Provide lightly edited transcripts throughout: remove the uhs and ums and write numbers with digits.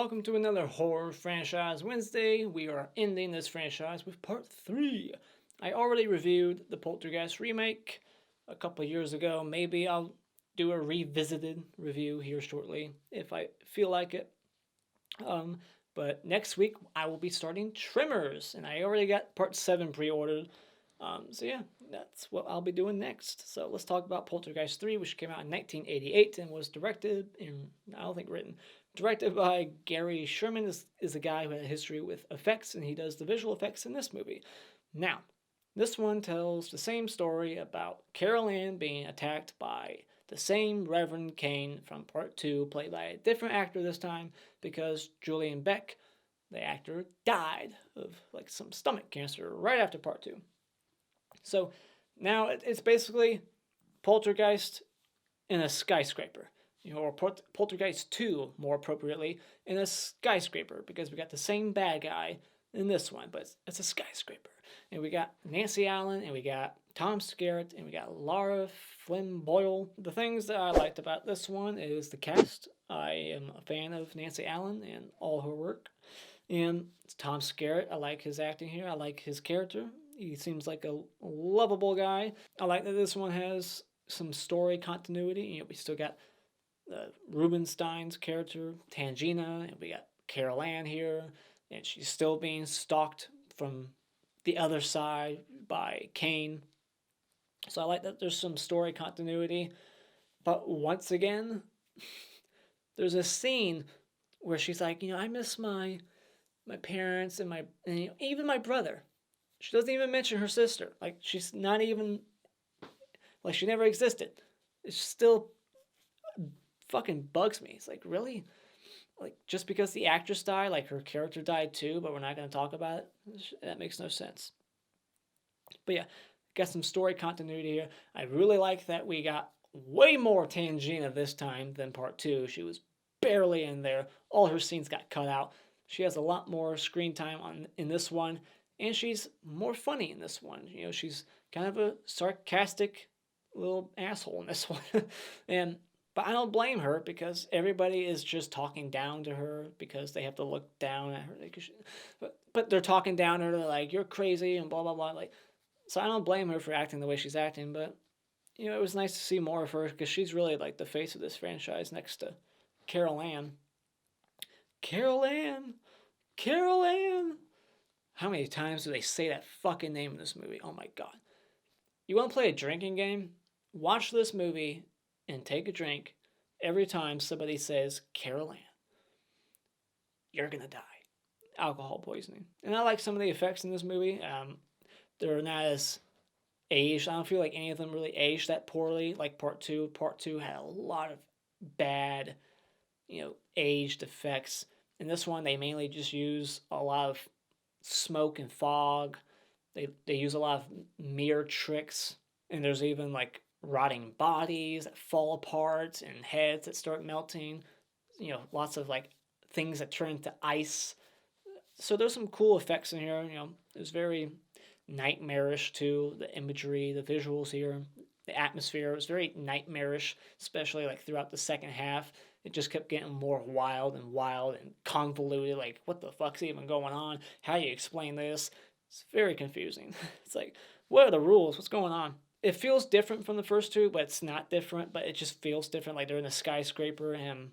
welcome to another Horror Franchise Wednesday. We are ending this franchise with part 3. I already reviewed the Poltergeist remake a couple years ago. Maybe I'll do a revisited review here shortly if I feel like it. But next week I will be starting Tremors, and I already got part 7 pre-ordered. So yeah, that's what I'll be doing next. So let's talk about Poltergeist 3, which came out in 1988 and was directed, and I don't think written, directed by Gary Sherman. Is a guy who had a history with effects, and he does the visual effects in this movie. Now, this one tells the same story about Carol Ann being attacked by the same Reverend Kane from part 2, played by a different actor this time, because Julian Beck, the actor, died of like some stomach cancer right after part 2. So now it's basically Poltergeist in a skyscraper, or Poltergeist 2, more appropriately, in a skyscraper, because we got the same bad guy in this one, but it's a skyscraper. And we got Nancy Allen, and we got Tom Skerritt, and we got Lara Flynn Boyle. The things that I liked about this one is the cast. I am a fan of Nancy Allen and all her work. And Tom Skerritt, I like his acting here. I like his character. He seems like a lovable guy. I like that this one has some story continuity. We still got Rubenstein's character, Tangina, and we got Carol Ann here, and she's still being stalked from the other side by Kane. So I like that there's some story continuity. But once again, there's a scene where she's like, I miss my parents and even my brother. She doesn't even mention her sister. Like, she's not even, like, she never existed. It still fucking bugs me. It's like, really? Like, just because the actress died, like, her character died too, but we're not going to talk about it? That makes no sense. But yeah, got some story continuity here. I really like that we got way more Tangina this time than part 2. She was barely in there. All her scenes got cut out. She has a lot more screen time in this one. And she's more funny in this one. She's kind of a sarcastic little asshole in this one. But I don't blame her, because everybody is just talking down to her because they have to look down at her. But they're talking down at her like, you're crazy and blah, blah, blah. Like, so I don't blame her for acting the way she's acting. But, it was nice to see more of her, because she's really like the face of this franchise next to Carol Ann. Carol Ann! Carol Ann! How many times do they say that fucking name in this movie? Oh my god. You want to play a drinking game? Watch this movie and take a drink every time somebody says Carol Ann. You're gonna die. Alcohol poisoning. And I like some of the effects in this movie. They're not as aged. I don't feel like any of them really aged that poorly, like part 2. Part 2 had a lot of bad, aged effects. In this one, they mainly just use a lot of smoke and fog. They use a lot of mirror tricks, and there's even like rotting bodies that fall apart and heads that start melting. Lots of like things that turn into ice. So there's some cool effects in here. It was very nightmarish too. The imagery, the visuals here, the atmosphere was very nightmarish, especially like throughout the second half. It just kept getting more wild and convoluted. Like, what the fuck's even going on? How do you explain this? It's very confusing. It's like, what are the rules? What's going on? It feels different from the first 2, but it's not different. But it just feels different. Like, they're in a skyscraper, and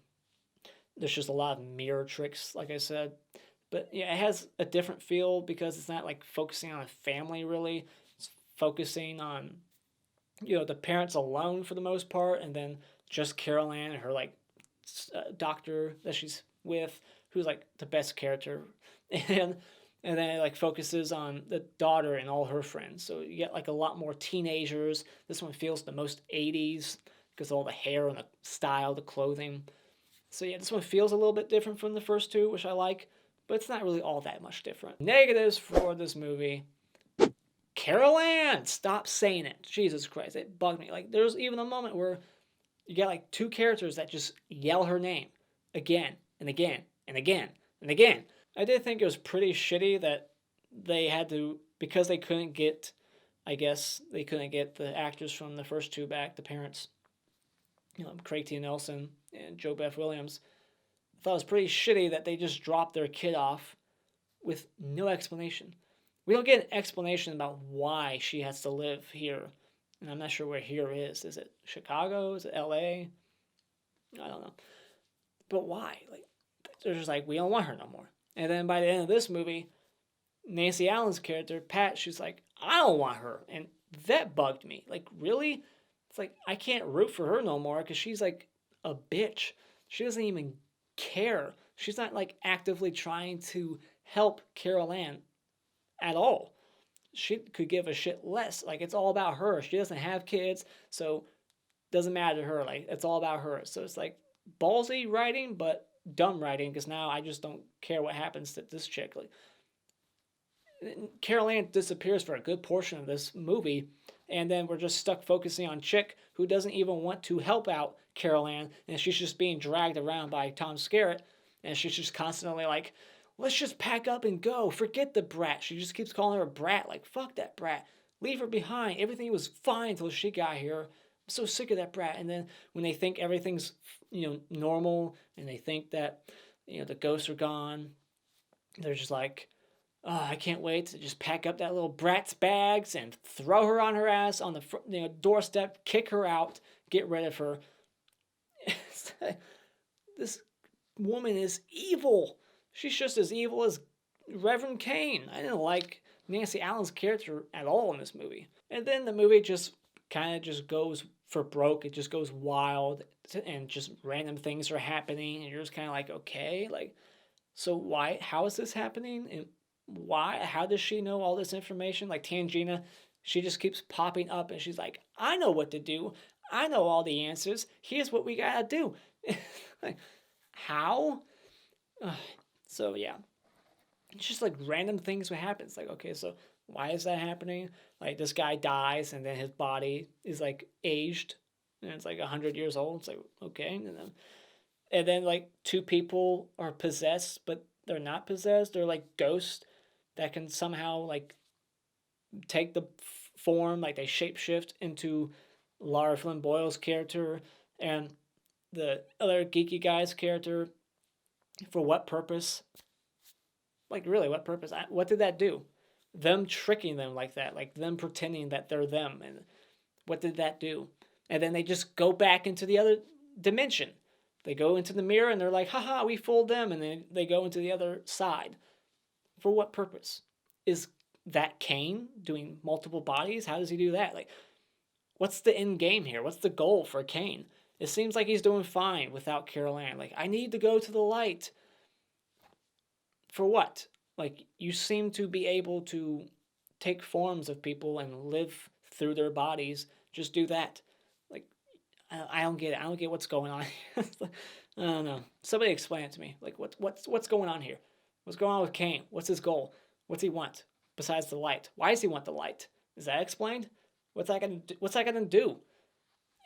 there's just a lot of mirror tricks, like I said. But yeah, it has a different feel, because it's not like focusing on a family, really. It's focusing on, the parents alone for the most part, and then just Carol Ann and her, like, doctor that she's with, who's like the best character, and then it like focuses on the daughter and all her friends. So you get like a lot more teenagers. This one feels the most 80s because of all the hair and the style, the clothing. So yeah, this one feels a little bit different from the first 2, which I like, but it's not really all that much different. Negatives for this movie: Carol Ann, stop saying it. Jesus Christ, it bugged me. Like, there's even a moment where you got like 2 characters that just yell her name again and again and again and again. I did think it was pretty shitty that they had to, because they couldn't get, I guess, they couldn't get the actors from the first 2 back, the parents, Craig T. Nelson and Joe Beth Williams. I thought it was pretty shitty that they just dropped their kid off with no explanation. We don't get an explanation about why she has to live here. And I'm not sure where here is. Is it Chicago? Is it LA? I don't know. But why? Like, they're just like, we don't want her no more. And then by the end of this movie, Nancy Allen's character, Pat, she's like, I don't want her. And that bugged me. Like, really? It's like, I can't root for her no more because she's like a bitch. She doesn't even care. She's not like actively trying to help Carol Ann at all. She could give a shit less. Like, it's all about her. She doesn't have kids, so it doesn't matter to her. Like, it's all about her. So it's like ballsy writing, but dumb writing because now I just don't care what happens to this chick. Like, Carol Ann disappears for a good portion of this movie, and then we're just stuck focusing on Chick, who doesn't even want to help out Carol Ann, and she's just being dragged around by Tom Skerritt, and she's just constantly like, let's just pack up and go. Forget the brat. She just keeps calling her a brat. Like, fuck that brat. Leave her behind. Everything was fine until she got here. I'm so sick of that brat. And then when they think everything's, normal, and they think that, the ghosts are gone, they're just like, oh, I can't wait to just pack up that little brat's bags and throw her on her ass on the doorstep, kick her out, get rid of her. This woman is evil. She's just as evil as Reverend Kane. I didn't like Nancy Allen's character at all in this movie. And then the movie just kind of just goes for broke. It just goes wild, and just random things are happening, and you're just kind of like, okay, like, so why? How is this happening? And why? How does she know all this information? Like Tangina, she just keeps popping up, and she's like, I know what to do. I know all the answers. Here's what we gotta do. Like, how? So yeah, it's just like random things would happen. It's like, okay, so why is that happening? Like, this guy dies, and then his body is like aged, and it's like 100 years old. It's like, okay, and then like two people are possessed, but they're not possessed. They're like ghosts that can somehow like take the form, like they shapeshift into Lara Flynn Boyle's character and the other geeky guy's character. For what purpose? Like, really, what purpose? What did that do? Them tricking them like that, like them pretending that they're them, and what did that do? And then they just go back into the other dimension. They go into the mirror and they're like, haha, we fooled them, and then they go into the other side. For what purpose? Is that Kane doing multiple bodies? How does he do that? Like, what's the end game here? What's the goal for Kane? It seems like he's doing fine without Carol Ann. Like, I need to go to the light. For what? Like, you seem to be able to take forms of people and live through their bodies. Just do that. Like, I don't get it. I don't get what's going on. I don't know. Somebody explain it to me. Like, what's going on here? What's going on with Kane? What's his goal? What's he want besides the light? Why does he want the light? Is that explained? What's that gonna do?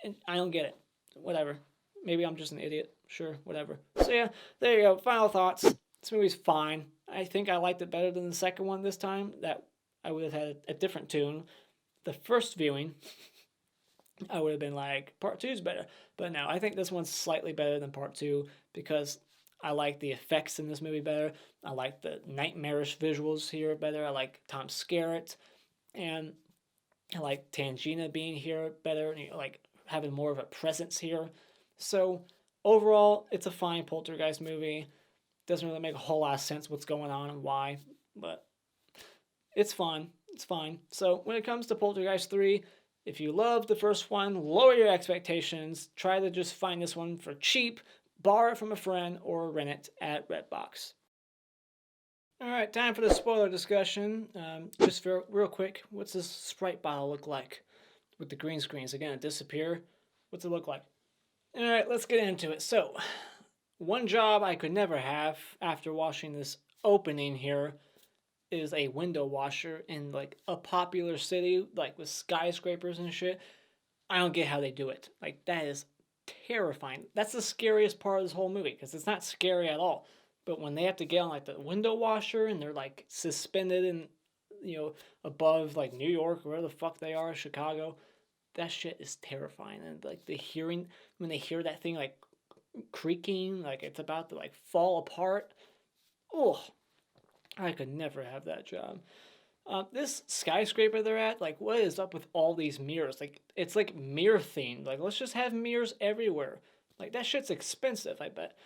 And I don't get it. Whatever. Maybe I'm just an idiot. Sure, whatever. So yeah, there you go. Final thoughts. This movie's fine. I think I liked it better than the second one this time. That I would have had a different tune. The first viewing, I would have been like, part 2 is better. But no, I think this one's slightly better than part 2 because I like the effects in this movie better. I like the nightmarish visuals here better. I like Tom Skerritt. And I like Tangina being here better. And, like, having more of a presence here. So overall, it's a fine Poltergeist movie. Doesn't really make a whole lot of sense what's going on and why, but it's fun. It's fine. So when it comes to Poltergeist 3, if you love the first one, lower your expectations. Try to just find this one for cheap, borrow it from a friend, or rent it at Redbox. Alright, time for the spoiler discussion. Just for real quick, what's this Sprite bottle look like? With the green screen, is it gonna disappear? What's it look like? Alright, let's get into it. So, one job I could never have after watching this opening here is a window washer in like a popular city, like with skyscrapers and shit. I don't get how they do it. Like, that is terrifying. That's the scariest part of this whole movie because it's not scary at all. But when they have to get on like the window washer and they're like suspended in, above like New York or where the fuck they are, Chicago, that shit is terrifying. And like the hearing, when they hear that thing like creaking, like it's about to like fall apart. Oh, I could never have that job. This skyscraper they're at, like, what is up with all these mirrors? Like, it's like mirror themed. Like, let's just have mirrors everywhere. Like, that shit's expensive, I bet.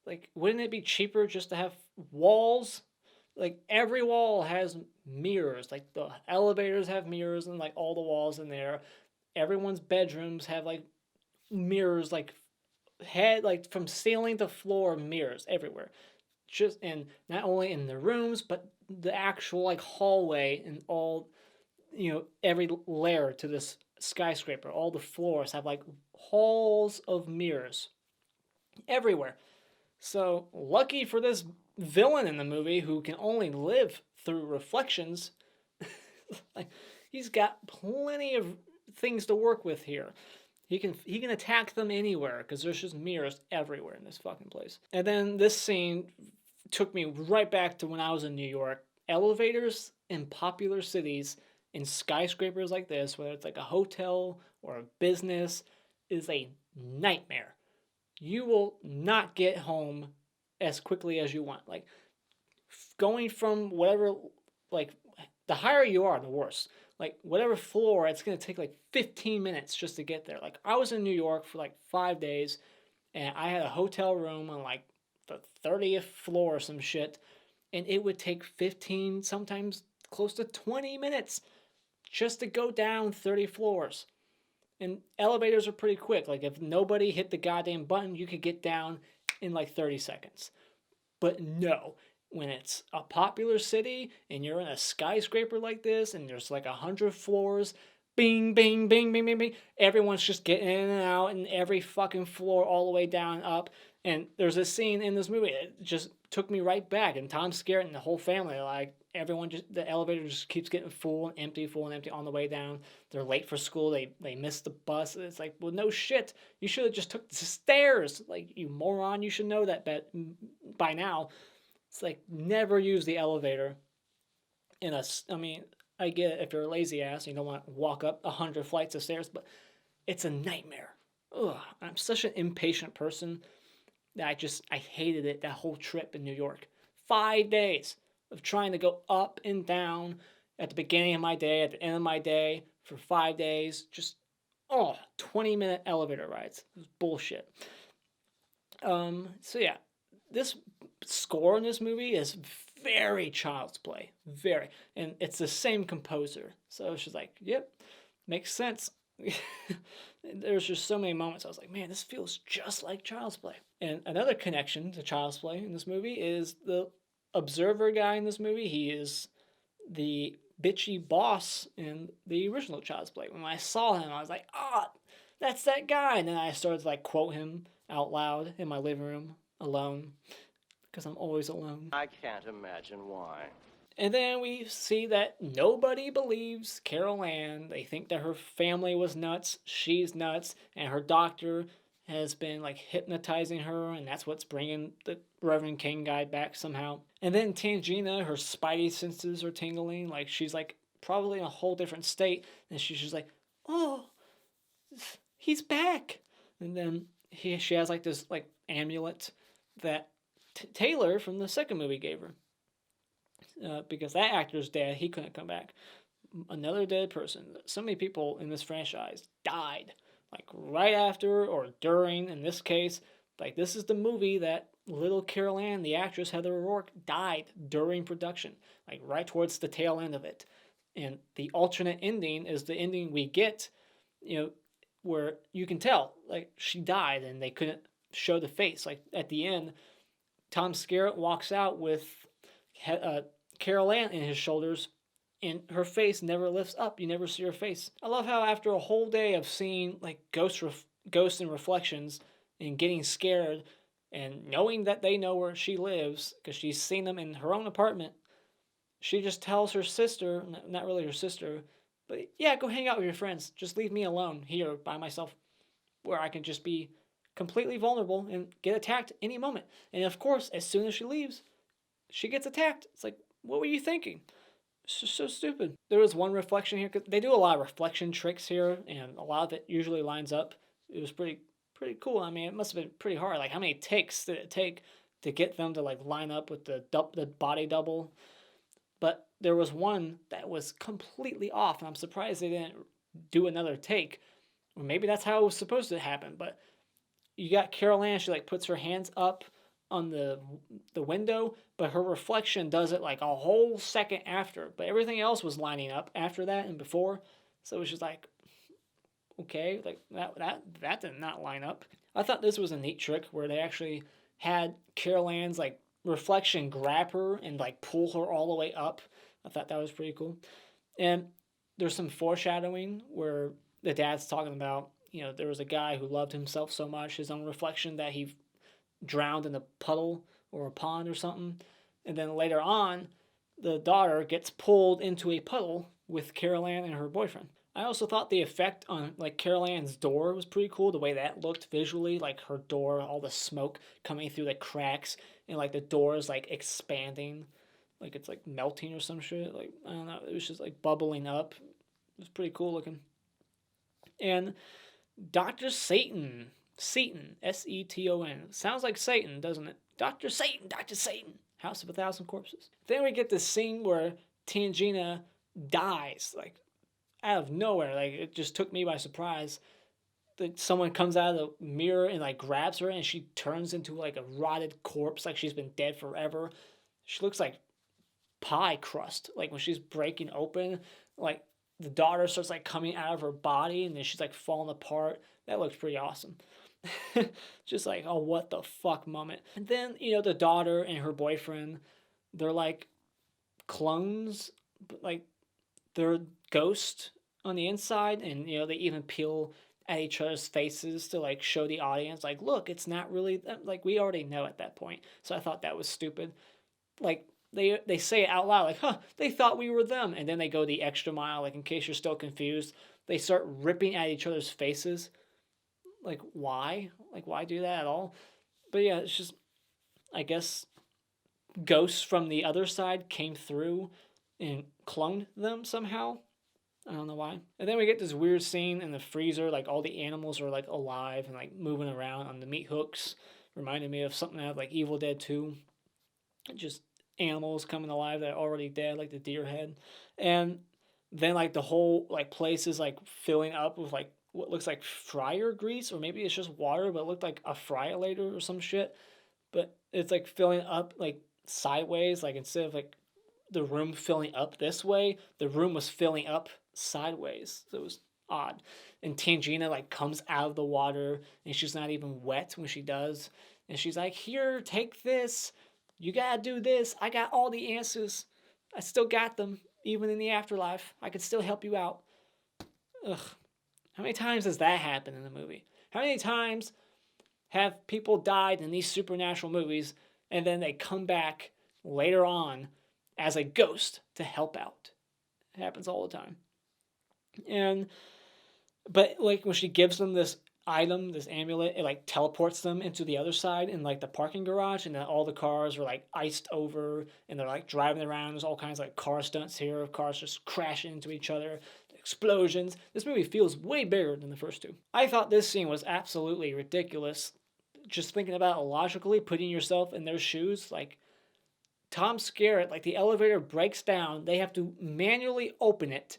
Like, wouldn't it be cheaper just to have walls? Like, every wall has mirrors. Like, the elevators have mirrors and, like, all the walls in there. Everyone's bedrooms have, like, mirrors, like, like, from ceiling to floor, mirrors everywhere. Just, and not only in the rooms, but the actual, like, hallway and all, every layer to this skyscraper. All the floors have, like, halls of mirrors everywhere. So, lucky for this villain in the movie who can only live through reflections, like, he's got plenty of things to work with here. He can attack them anywhere because there's just mirrors everywhere in this fucking place. And then this scene took me right back to when I was in New York. Elevators in popular cities in skyscrapers like this, whether it's like a hotel or a business, is a nightmare. You will not get home as quickly as you want. Like, going from whatever, like, the higher you are, the worse. Like, whatever floor, it's going to take like 15 minutes just to get there. Like, I was in New York for like 5 days, and I had a hotel room on like the 30th floor or some shit, and it would take 15, sometimes close to 20 minutes just to go down 30 floors. And elevators are pretty quick. Like, if nobody hit the goddamn button, you could get down in like 30 seconds. But no, when it's a popular city and you're in a skyscraper like this and there's like 100 floors, bing, bing, bing, bing, bing, bing, everyone's just getting in and out, and every fucking floor all the way down up. And there's a scene in this movie that just took me right back. And Tom Skerritt and the whole family, like, everyone just, the elevator just keeps getting full and empty on the way down. They're late for school. They missed the bus. It's like, well, no shit. You should have just took the stairs. Like, you moron. You should know that by now. It's like, never use the elevator I mean, I get it if you're a lazy ass and you don't want to walk up 100 flights of stairs, but it's a nightmare. Ugh, I'm such an impatient person that I hated it that whole trip in New York. 5 days of trying to go up and down at the beginning of my day, at the end of my day, for 5 days. Just, 20-minute elevator rides. It was bullshit. So yeah, this score in this movie is very Child's Play. Very. And it's the same composer. So it's just like, yep, makes sense. There's just so many moments I was like, man, this feels just like Child's Play. And another connection to Child's Play in this movie is the observer guy in this movie. He is the bitchy boss in the original Child's Play. When I saw him, I was like, that's that guy. And then I started to like quote him out loud in my living room alone, because I'm always alone. I can't imagine why. And then we see that nobody believes Carol Ann. They think that her family was nuts, she's nuts, and her doctor has been like hypnotizing her, and that's what's bringing the Reverend King guy back somehow. And then Tangina, her spidey senses are tingling, like she's like probably in a whole different state, and she's just like, oh, he's back. And then she has like this like amulet that Taylor from the second movie gave her. Because that actor's dead, he couldn't come back. Another dead person. So many people in this franchise died, like right after or during. In this case, like this is the movie that little Carol Ann, the actress Heather O'Rourke, died during production, like right towards the tail end of it. And the alternate ending is the ending we get, where you can tell like she died and they couldn't show the face. Like at the end, Tom Skerritt walks out with Carol Ann in his shoulders, and her face never lifts up. You never see her face. I love how after a whole day of seeing like ghosts and reflections and getting scared and knowing that they know where she lives because she's seen them in her own apartment, she just tells her sister, not really her sister, but yeah, go hang out with your friends. Just leave me alone here by myself where I can just be completely vulnerable and get attacked any moment. And of course, as soon as she leaves, she gets attacked. It's like, what were you thinking? It's just so stupid. There was one reflection here, because they do a lot of reflection tricks here, and a lot of it usually lines up. It was pretty pretty cool. I mean, it must have been pretty hard. Like, how many takes did it take to get them to like line up with the body double? But there was one that was completely off, and I'm surprised they didn't do another take. Or maybe that's how it was supposed to happen. But you got Carol Ann, she like puts her hands up on the window, but her reflection does it like a whole second after. But everything else was lining up after that and before. So it was just like, okay, like that did not line up. I thought this was a neat trick where they actually had Carol Ann's like reflection grab her and like pull her all the way up. I thought that was pretty cool. And there's some foreshadowing where the dad's talking about, there was a guy who loved himself so much, his own reflection, that he drowned in a puddle or a pond or something. And then later on, the daughter gets pulled into a puddle with Carol Ann and her boyfriend. I also thought the effect on like Carol Ann's door was pretty cool. The way that looked visually, like her door, all the smoke coming through the cracks, and like the door is like expanding, like it's like melting or some shit. Like, I don't know, it was just like bubbling up. It was pretty cool looking. And Dr. Satan, Seton, sounds like Satan, doesn't it? Dr. Satan, House of a Thousand Corpses. Then we get this scene where Tangina dies, like out of nowhere. Like, it just took me by surprise. That someone comes out of the mirror and like grabs her, and she turns into like a rotted corpse, like she's been dead forever. She looks like pie crust, like when she's breaking open, like the daughter starts like coming out of her body, and then she's like falling apart. That looks pretty awesome. Just like, oh, what the fuck moment. And then, the daughter and her boyfriend, they're like clones, but like they're ghosts on the inside, and they even peel at each other's faces to like show the audience, like, look, it's not really like, we already know at that point. So I thought that was stupid. Like, they say it out loud, like, huh, they thought we were them, and then they go the extra mile, like, in case you're still confused, they start ripping at each other's faces. Like, why? Like, why do that at all? But yeah, it's just, I guess, ghosts from the other side came through and cloned them somehow. I don't know why. And then we get this weird scene in the freezer, like all the animals are like alive and like moving around on the meat hooks. Reminded me of something out of like Evil Dead 2. Just animals coming alive that are already dead, like the deer head. And then like the whole like place is like filling up with like what looks like fryer grease, or maybe it's just water, but it looked like a fryolator or some shit. But it's like filling up like sideways, like instead of like the room filling up this way, the room was filling up sideways. So it was odd. And Tangina like comes out of the water, and she's not even wet when she does. And she's like, here, take this. You gotta do this. I got all the answers. I still got them, even in the afterlife. I can still help you out. Ugh. How many times does that happen in the movie? How many times have people died in these supernatural movies, and then they come back later on as a ghost to help out? It happens all the time. But like when she gives them this item, this amulet, it like teleports them into the other side in like the parking garage, and then all the cars are like iced over, and they're like driving around. There's all kinds of like car stunts here, cars just crashing into each other, explosions. This movie feels way bigger than the first two. I thought this scene was absolutely ridiculous. Just thinking about it logically, putting yourself in their shoes, like Tom Skerritt, like the elevator breaks down, they have to manually open it,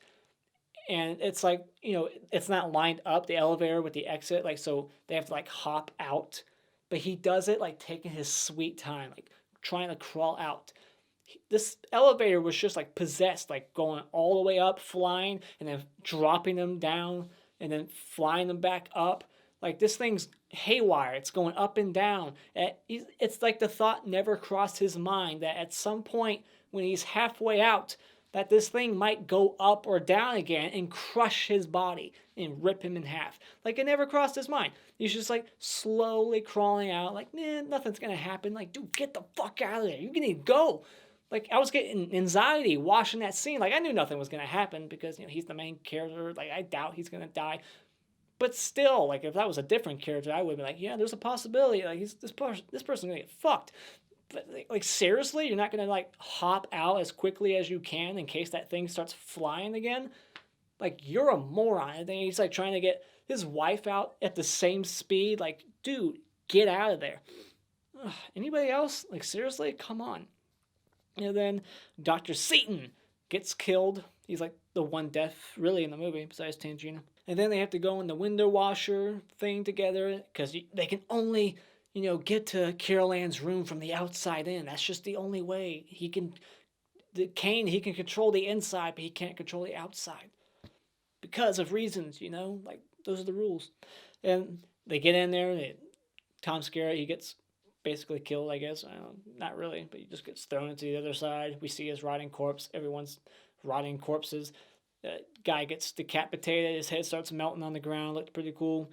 and it's like, it's not lined up, the elevator with the exit, like, so they have to like hop out, but he does it like taking his sweet time, like trying to crawl out. This elevator was just like possessed, like going all the way up, flying, and then dropping them down, and then flying them back up. Like, this thing's haywire. It's going up and down. It's like the thought never crossed his mind that at some point when he's halfway out, that this thing might go up or down again and crush his body and rip him in half. Like, it never crossed his mind. He's just like slowly crawling out, like, man, nothing's gonna happen. Like, dude, get the fuck out of there. You need to go. Like, I was getting anxiety watching that scene. Like, I knew nothing was gonna happen because, he's the main character. Like, I doubt he's gonna die. But still, like, if that was a different character, I would be like, yeah, there's a possibility. Like, this person's gonna get fucked. But, like, seriously, you're not gonna like hop out as quickly as you can in case that thing starts flying again? Like, you're a moron. And then he's like trying to get his wife out at the same speed. Like, dude, get out of there. Ugh, anybody else? Like, seriously? Come on. And then Dr. Seaton gets killed. He's like the one death really in the movie besides Tangina. And then they have to go in the window washer thing together because they can only, get to Carol Ann's room from the outside in. That's just the only way. He can control the inside, but he can't control the outside. Because of reasons, like those are the rules. And they get in there, Tom Skerritt, he gets basically killed, I guess. I don't know, not really, but he just gets thrown into the other side. We see his rotting corpse. Everyone's rotting corpses. Guy gets decapitated. His head starts melting on the ground. Looked pretty cool.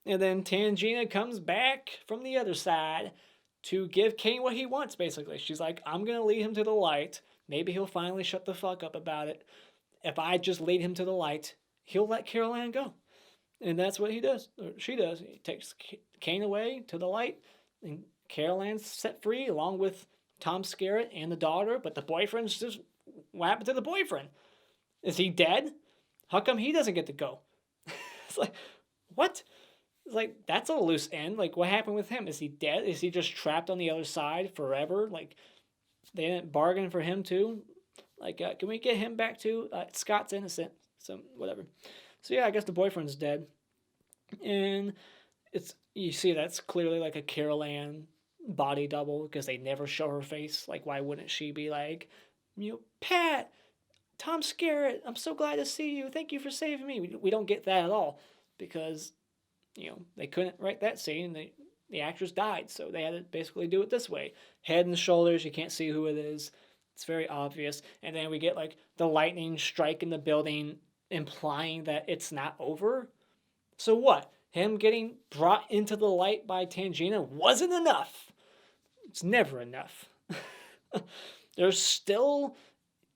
And then Tangina comes back from the other side to give Kane what he wants, basically. She's like, I'm going to lead him to the light. Maybe he'll finally shut the fuck up about it. If I just lead him to the light, he'll let Carol Ann go. And that's what he does. Or she does. He takes Kane away to the light. And Carol Ann's set free along with Tom Skerritt and the daughter. But the boyfriend's just... What happened to the boyfriend? Is he dead? How come he doesn't get to go? It's like, what? It's like, that's a loose end. Like, what happened with him? Is he dead? Is he just trapped on the other side forever? Like, they didn't bargain for him too? Like, can we get him back too? Scott's innocent, so whatever. So yeah, I guess the boyfriend's dead. And you see that's clearly like a Carol Ann body double because they never show her face. Like, why wouldn't she be like, Pat, Tom Skerritt, I'm so glad to see you. Thank you for saving me. We don't get that at all because, they couldn't write that scene. The actress died, so they had to basically do it this way. Head and shoulders, you can't see who it is. It's very obvious. And then we get like the lightning strike in the building implying that it's not over. So what? Him getting brought into the light by Tangina wasn't enough. It's never enough. There's still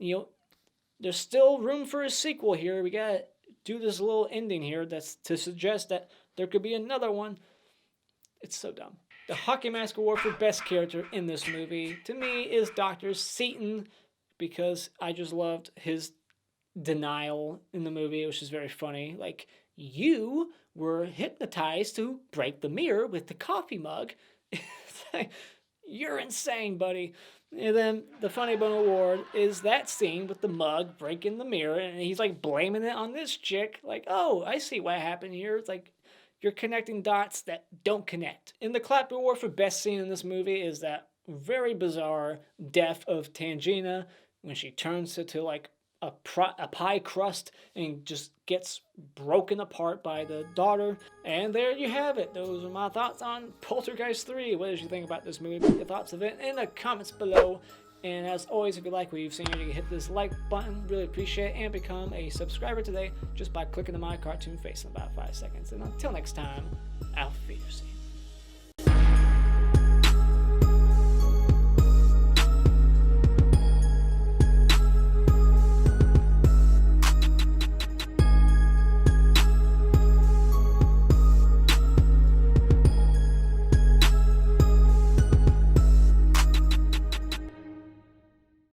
room for a sequel here. We gotta do this little ending here that's to suggest that there could be another one. It's so dumb. The Hockey Mask Award for Best Character in this movie, to me, is Dr. Seaton, because I just loved his denial in the movie, which is very funny. Like, you were hypnotized to break the mirror with the coffee mug. It's like, you're insane, buddy. And then the Funny Bone Award is that scene with the mug breaking the mirror, and he's like blaming it on this chick. Like, oh, I see what happened here. It's like, you're connecting dots that don't connect. And the Clap Award for Best Scene in this movie is that very bizarre death of Tangina when she turns into like a pie crust and just gets broken apart by the daughter. And there you have it. Those are my thoughts on Poltergeist 3. What did you think about this movie? Put your thoughts of it in the comments below. And as always, if you like what you've seen, you can hit this like button. Really appreciate it. And become a subscriber today just by clicking the My Cartoon face in about 5 seconds. And until next time, auf Wiedersehen.